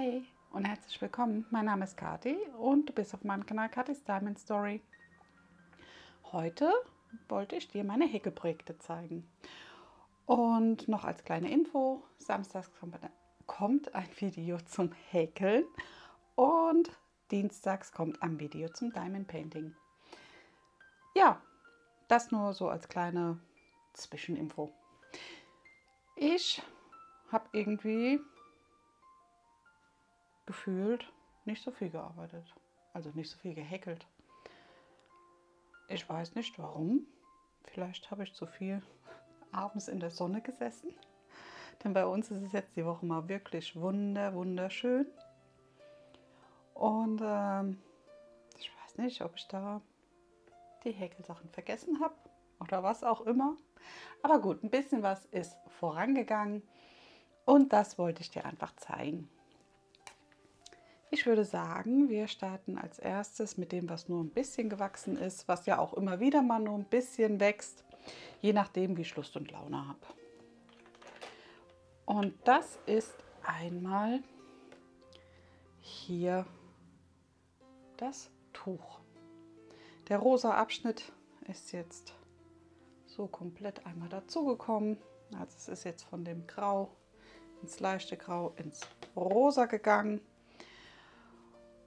Hi und herzlich willkommen. Mein Name ist Kathi und du bist auf meinem Kanal Kathis Diamond Story. Heute wollte ich dir meine Häkelprojekte zeigen. Und noch als kleine Info, samstags kommt ein Video zum Häkeln und dienstags kommt ein Video zum Diamond Painting. Ja, das nur so als kleine Zwischeninfo. Ich habe irgendwie gefühlt nicht so viel gearbeitet, also nicht so viel gehäkelt. Ich weiß nicht warum. Vielleicht habe ich zu viel abends in der Sonne gesessen. Denn bei uns ist es jetzt die Woche mal wirklich wunderschön. Und ich weiß nicht, ob ich da die Häkelsachen vergessen habe oder was auch immer. Aber gut, ein bisschen was ist vorangegangen und das wollte ich dir einfach zeigen. Ich würde sagen, wir starten als erstes mit dem, was nur ein bisschen gewachsen ist, was ja auch immer wieder mal nur ein bisschen wächst, je nachdem, wie ich Lust und Laune habe. Und das ist einmal hier das Tuch. Der rosa Abschnitt ist jetzt so komplett einmal dazugekommen. Also es ist jetzt von dem Grau ins leichte Grau ins Rosa gegangen.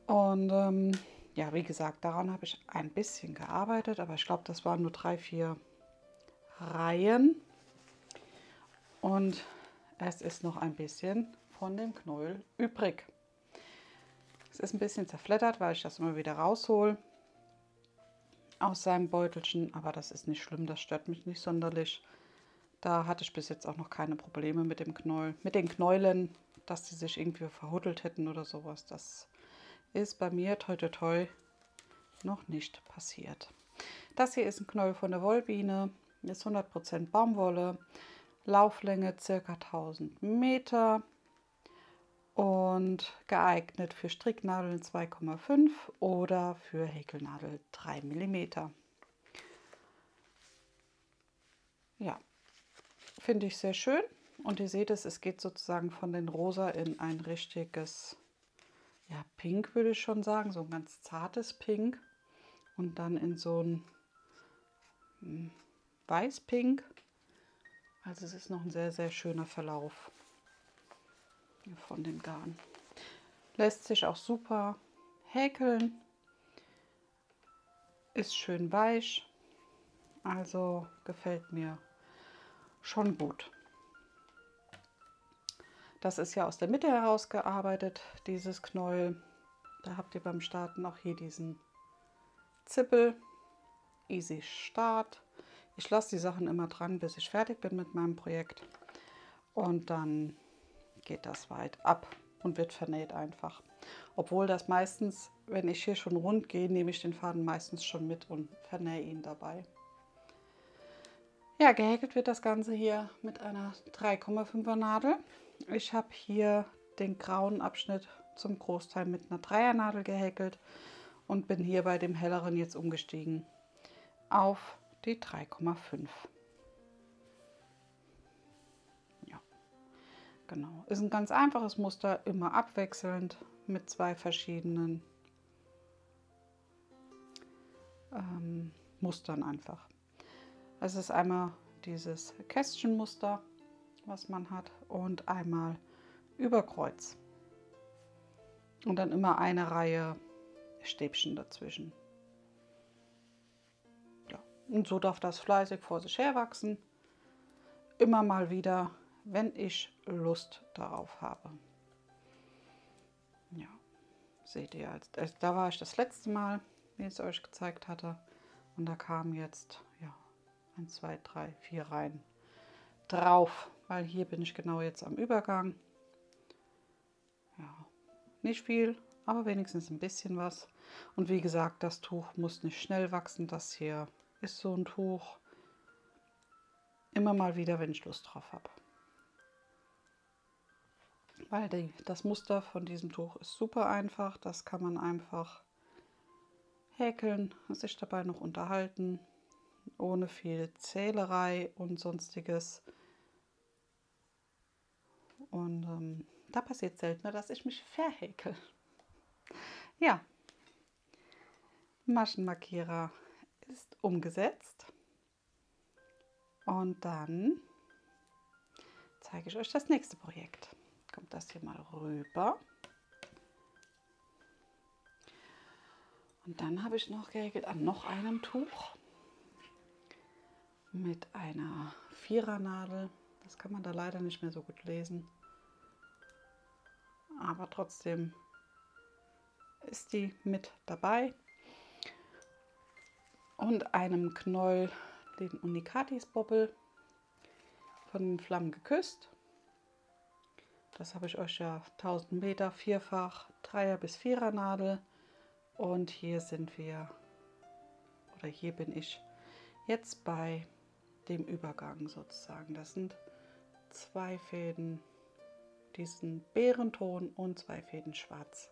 Und ja, wie gesagt, daran habe ich ein bisschen gearbeitet, aber ich glaube, das waren nur 3, 4 Reihen. Und es ist noch ein bisschen von dem Knäuel übrig. Es ist ein bisschen zerfleddert, weil ich das immer wieder raushole aus seinem Beutelchen, aber das ist nicht schlimm, das stört mich nicht sonderlich. Da hatte ich bis jetzt auch noch keine Probleme mit dem Knäuel, mit den Knäulen, dass die sich irgendwie verhuddelt hätten oder sowas. Das ist bei mir toi toi toi noch nicht passiert. Das hier ist ein Knäuel von der Wollbiene, ist 100% Baumwolle, Lauflänge ca. 1000 Meter und geeignet für Stricknadeln 2,5 oder für Häkelnadel 3 mm. Ja, finde ich sehr schön und ihr seht es geht sozusagen von den Rosa in ein richtiges, ja, Pink würde ich schon sagen, so ein ganz zartes Pink und dann in so ein Weiß-Pink. Also es ist noch ein sehr schöner Verlauf von dem Garn. Lässt sich auch super häkeln, ist schön weich, also gefällt mir schon gut. Das ist ja aus der Mitte heraus gearbeitet, dieses Knäuel. Da habt ihr beim Starten auch hier diesen Zippel, easy Start. Ich lasse die Sachen immer dran, bis ich fertig bin mit meinem Projekt und dann geht das weit ab und wird vernäht einfach. Obwohl das meistens, wenn ich hier schon rund gehe, nehme ich den Faden meistens schon mit und vernähe ihn dabei. Ja, gehäkelt wird das Ganze hier mit einer 3,5er Nadel. Ich habe hier den grauen Abschnitt zum Großteil mit einer 3er Nadel gehäkelt und bin hier bei dem helleren jetzt umgestiegen auf die 3,5. Ja, genau. Ist ein ganz einfaches Muster, immer abwechselnd mit 2 verschiedenen Mustern einfach. Es ist einmal dieses Kästchenmuster, was man hat, und einmal über Kreuz. Und dann immer eine Reihe Stäbchen dazwischen. Ja. Und so darf das fleißig vor sich her wachsen. Immer mal wieder, wenn ich Lust darauf habe. Ja, seht ihr, da war ich das letzte Mal, wie ich es euch gezeigt hatte. Und da kamen jetzt, ja, 1, 2, 3, 4 Reihen drauf, weil hier bin ich genau jetzt am Übergang. Ja, nicht viel, aber wenigstens ein bisschen was. Und wie gesagt, das Tuch muss nicht schnell wachsen. Das hier ist so ein Tuch. Immer mal wieder, wenn ich Lust drauf habe. Weil das Muster von diesem Tuch ist super einfach. Das kann man einfach häkeln, sich dabei noch unterhalten, ohne viel Zählerei und sonstiges. Und Da passiert seltener, dass ich mich verhäkel. Ja, Maschenmarkierer ist umgesetzt. Und dann zeige ich euch das nächste Projekt. Kommt das hier mal rüber. Und dann habe ich noch gehäkelt an noch einem Tuch mit einer Vierernadel. Das kann man da leider nicht mehr so gut lesen. Aber trotzdem ist die mit dabei. Und einem Knäuel, den Unicatis Bobbel von den Flammen geküsst. Das habe ich euch ja 1000 Meter, vierfach, Dreier- bis Vierernadel. Und hier sind wir, oder hier bin ich jetzt bei dem Übergang sozusagen. Das sind 2 Fäden, diesen Beerenton und 2 Fäden schwarz.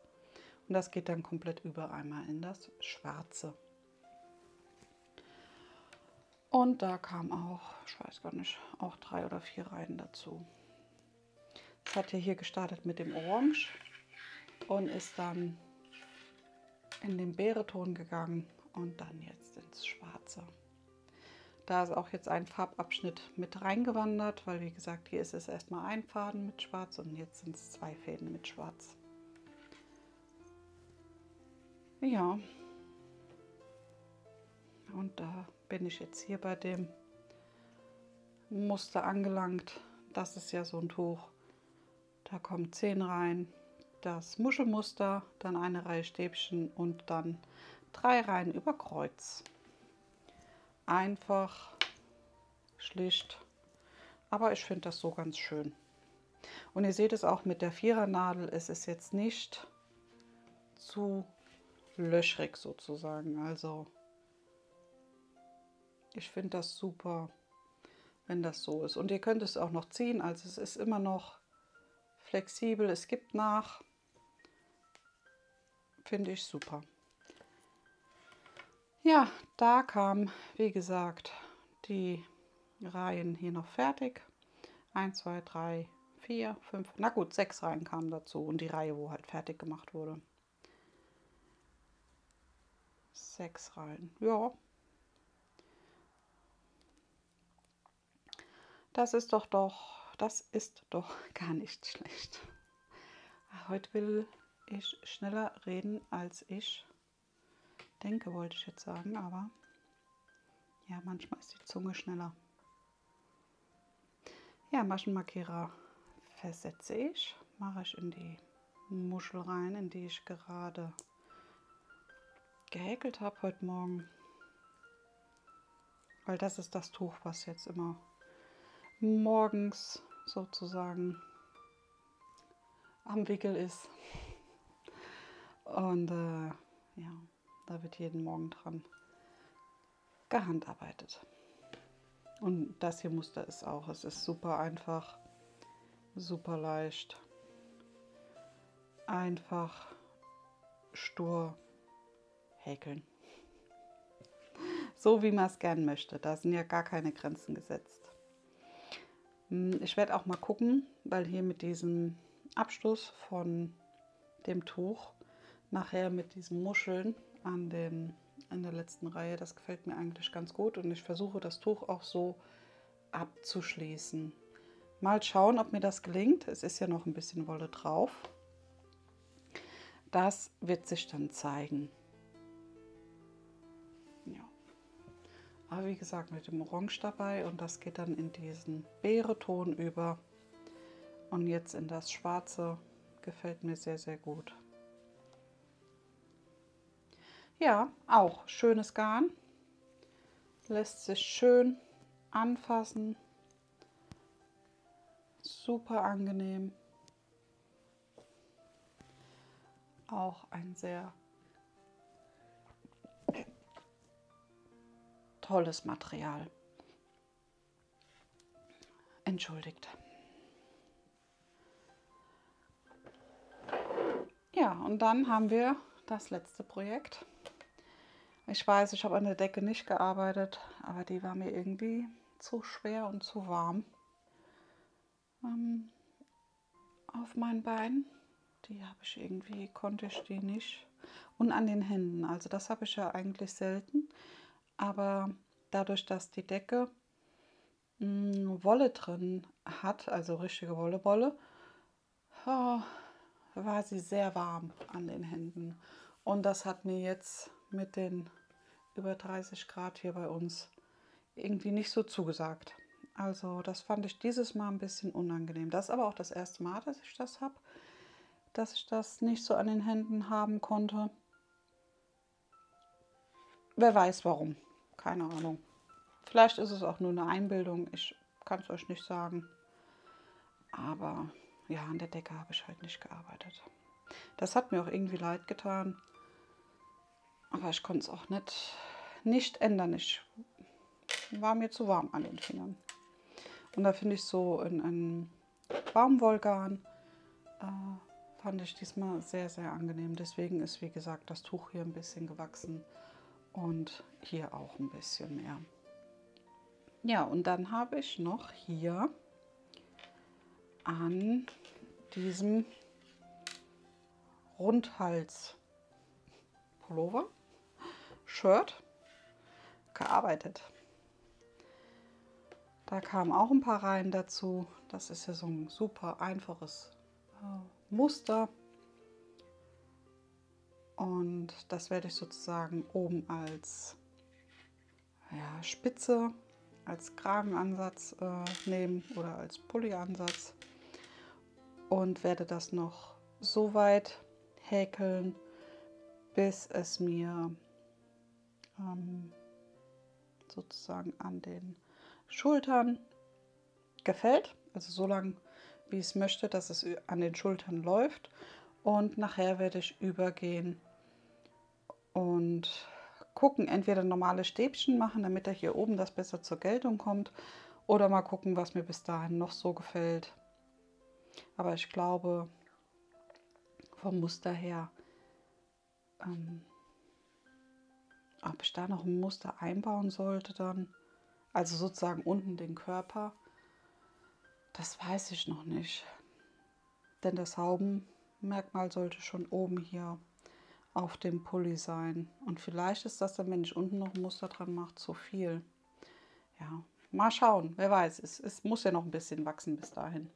Und das geht dann komplett über einmal in das Schwarze. Und da kam auch, ich weiß gar nicht, auch 3 oder 4 Reihen dazu. Es hat ja hier gestartet mit dem Orange und ist dann in den Beerenton gegangen und dann jetzt ins Schwarze. Da ist auch jetzt ein Farbabschnitt mit reingewandert, weil wie gesagt, hier ist es erstmal ein Faden mit Schwarz und jetzt sind es 2 Fäden mit Schwarz. Ja, und da bin ich jetzt hier bei dem Muster angelangt. Das ist ja so ein Tuch. Da kommen 10 Reihen. Das Muschelmuster, dann eine Reihe Stäbchen und dann 3 Reihen über Kreuz. Einfach, schlicht, aber ich finde das so ganz schön. Und ihr seht es auch mit der Vierernadel, es ist jetzt nicht zu löchrig sozusagen. Also ich finde das super, wenn das so ist. Und ihr könnt es auch noch ziehen, also es ist immer noch flexibel, es gibt nach. Finde ich super. Ja, da kam, wie gesagt, die Reihen hier noch fertig. 1, 2, 3, 4, 5, na gut, 6 Reihen kamen dazu und die Reihe, wo halt fertig gemacht wurde. 6 Reihen, ja. Das ist doch gar nicht schlecht. Heute will ich schneller reden, als ich denke, wollte ich jetzt sagen, aber ja, manchmal ist die Zunge schneller. Ja, Maschenmarkierer versetze ich, mache ich in die Muschel rein, in die ich gerade gehäkelt habe heute Morgen. Weil das ist das Tuch, was jetzt immer morgens sozusagen am Wickel ist. Und ja, da wird jeden Morgen dran gehandarbeitet. Und das hier Muster ist auch, es ist super einfach, super leicht, einfach stur häkeln. So wie man es gern möchte, da sind ja gar keine Grenzen gesetzt. Ich werde auch mal gucken, weil hier mit diesem Abschluss von dem Tuch, nachher mit diesen Muscheln in der letzten Reihe, das gefällt mir eigentlich ganz gut und ich versuche das Tuch auch so abzuschließen. Mal schauen, ob mir das gelingt. Es ist ja noch ein bisschen Wolle drauf. Das wird sich dann zeigen. Ja. Aber wie gesagt, mit dem Orange dabei und das geht dann in diesen Beerenton über. Und jetzt in das Schwarze, gefällt mir sehr, sehr gut. Ja, auch schönes Garn. Lässt sich schön anfassen. Super angenehm. Auch ein sehr tolles Material. Entschuldigt. Ja, und dann haben wir das letzte Projekt. Ich weiß, ich habe an der Decke nicht gearbeitet, aber die war mir irgendwie zu schwer und zu warm. auf meinen Beinen. Die habe ich irgendwie, konnte ich die nicht. Und an den Händen, also das habe ich ja eigentlich selten. Aber dadurch, dass die Decke Wolle drin hat, also richtige Wolle, war sie sehr warm an den Händen. Und das hat mir jetzt mit den über 30 Grad hier bei uns irgendwie nicht so zugesagt. Also das fand ich dieses Mal ein bisschen unangenehm. Das ist aber auch das erste Mal, dass ich das habe, dass ich das nicht so an den Händen haben konnte. Wer weiß warum. Keine Ahnung. Vielleicht ist es auch nur eine Einbildung. Ich kann es euch nicht sagen. Aber ja, an der Decke habe ich halt nicht gearbeitet. Das hat mir auch irgendwie leid getan. Aber ich konnte es auch nicht ändern. Ich war mir zu warm an den Fingern. Und da finde ich so ein Baumwollgarn fand ich diesmal sehr, sehr angenehm. Deswegen ist, wie gesagt, das Tuch hier ein bisschen gewachsen und hier auch ein bisschen mehr. Ja, und dann habe ich noch hier an diesem Rundhals-Pullover, Shirt gearbeitet. Da kamen auch ein paar Reihen dazu. Das ist ja so ein super einfaches Muster. Und das werde ich sozusagen oben als Spitze, als Kragenansatz nehmen oder als Pullyansatz. Und werde das noch so weit häkeln, bis es mir sozusagen an den Schultern gefällt. Also so lang, wie ich es möchte, dass es an den Schultern läuft. Und nachher werde ich übergehen und gucken, entweder normale Stäbchen machen, damit er hier oben das besser zur Geltung kommt. Oder mal gucken, was mir bis dahin noch so gefällt. Aber ich glaube, vom Muster her, ob ich da noch ein Muster einbauen sollte dann, also sozusagen unten den Körper, das weiß ich noch nicht. Denn das Haubenmerkmal sollte schon oben hier auf dem Pulli sein. Und vielleicht ist das dann, wenn ich unten noch ein Muster dran mache, zu viel. Ja, mal schauen, wer weiß. Es muss ja noch ein bisschen wachsen bis dahin.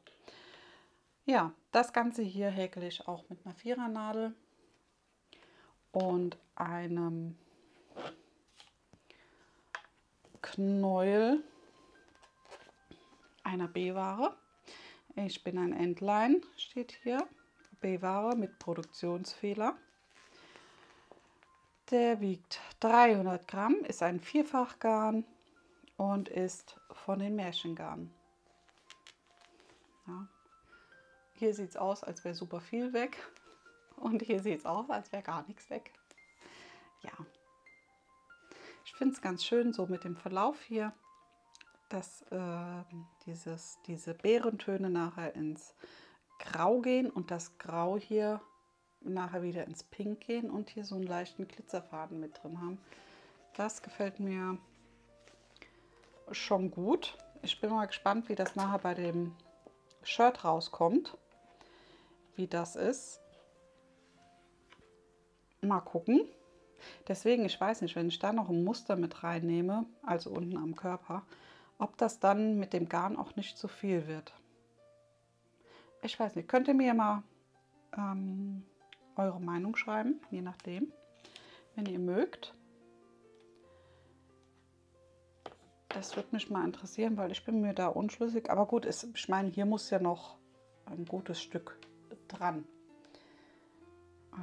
Ja, das Ganze hier häkle ich auch mit einer Vierernadel und einem Knäuel einer B-Ware. Ich bin ein Entlein, steht hier. B-Ware mit Produktionsfehler. Der wiegt 300 Gramm, ist ein Vierfachgarn und ist von den Märchengarnen. Ja. Hier sieht es aus, als wäre super viel weg. Und hier sieht es aus, als wäre gar nichts weg. Ja. Ich finde es ganz schön so mit dem Verlauf hier, dass diese Beerentöne nachher ins Grau gehen und das Grau hier nachher wieder ins Pink gehen und hier so einen leichten Glitzerfaden mit drin haben. Das gefällt mir schon gut. Ich bin mal gespannt, wie das nachher bei dem Shirt rauskommt. Wie das ist. Mal gucken. Deswegen, ich weiß nicht, wenn ich da noch ein Muster mit reinnehme, also unten am Körper, ob das dann mit dem Garn auch nicht zu viel wird. Ich weiß nicht, könnt ihr mir mal eure Meinung schreiben, je nachdem, wenn ihr mögt. Das würde mich mal interessieren, weil ich bin mir da unschlüssig. Aber gut, ich meine, hier muss ja noch ein gutes Stück dran.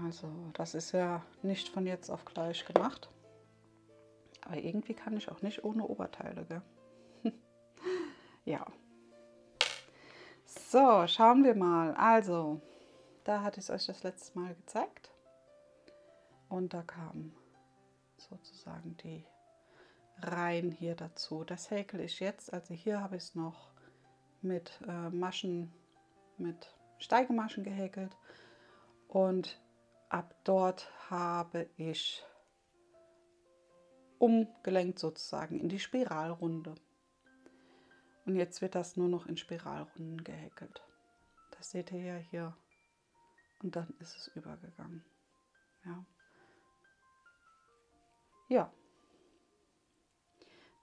Also das ist ja nicht von jetzt auf gleich gemacht. Aber irgendwie kann ich auch nicht ohne Oberteile, gell? Ja. So, schauen wir mal. Also, da hatte ich es euch das letzte Mal gezeigt. Und da kamen sozusagen die Reihen hier dazu. Das häkle ich jetzt. Also hier habe ich es noch mit Maschen, mit Steigemaschen gehäkelt. Und ab dort habe ich umgelenkt sozusagen in die Spiralrunde. Und jetzt wird das nur noch in Spiralrunden gehäkelt. Das seht ihr ja hier. Und dann ist es übergegangen. Ja. Ja.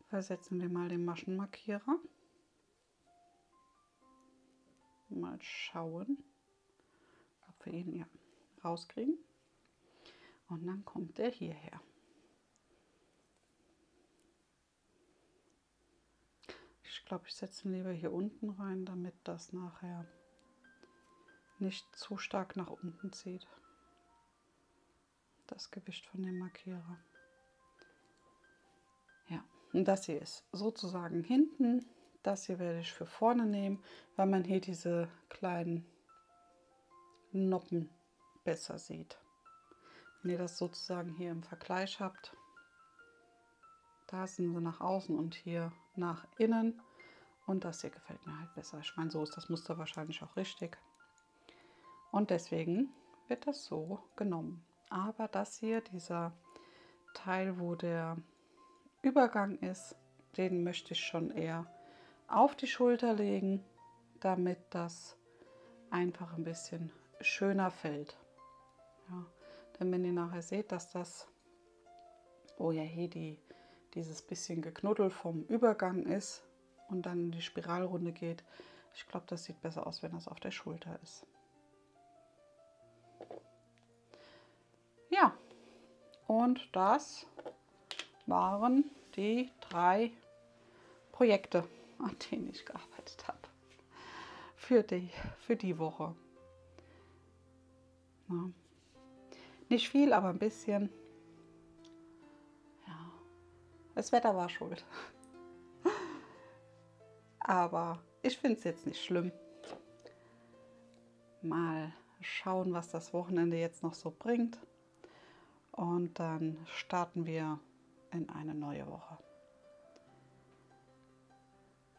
Versetzen wir mal den Maschenmarkierer. Mal schauen, ob wir ihn ja rauskriegen. Und dann kommt er hierher. Ich glaube, ich setze ihn lieber hier unten rein, damit das nachher nicht zu stark nach unten zieht. Das Gewicht von dem Markierer. Ja, und das hier ist sozusagen hinten. Das hier werde ich für vorne nehmen, weil man hier diese kleinen Noppen besser sieht. Wenn ihr das sozusagen hier im Vergleich habt, da sind sie nach außen und hier nach innen. Und das hier gefällt mir halt besser. Ich meine, so ist das Muster wahrscheinlich auch richtig. Und deswegen wird das so genommen. Aber das hier, dieser Teil, wo der Übergang ist, den möchte ich schon eher auf die Schulter legen, damit das einfach ein bisschen schöner fällt. Ja, denn wenn ihr nachher seht, dass das, wo ja hier dieses bisschen Geknuddel vom Übergang ist und dann in die Spiralrunde geht, ich glaube, das sieht besser aus, wenn das auf der Schulter ist. Ja, und das waren die 3 Projekte, an denen ich gearbeitet habe für die Woche. Ja. Nicht viel, aber ein bisschen. Ja, das Wetter war schuld. Aber ich finde es jetzt nicht schlimm. Mal schauen, was das Wochenende jetzt noch so bringt. Und dann starten wir in eine neue Woche.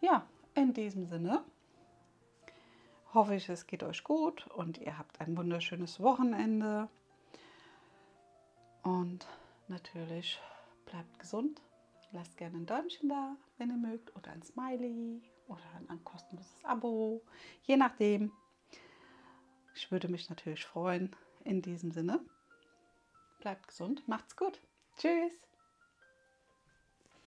Ja, in diesem Sinne hoffe ich, es geht euch gut und ihr habt ein wunderschönes Wochenende. Und natürlich bleibt gesund. Lasst gerne ein Däumchen da, wenn ihr mögt, oder ein Smiley oder ein kostenloses Abo, je nachdem. Ich würde mich natürlich freuen. In diesem Sinne, bleibt gesund, macht's gut. Tschüss.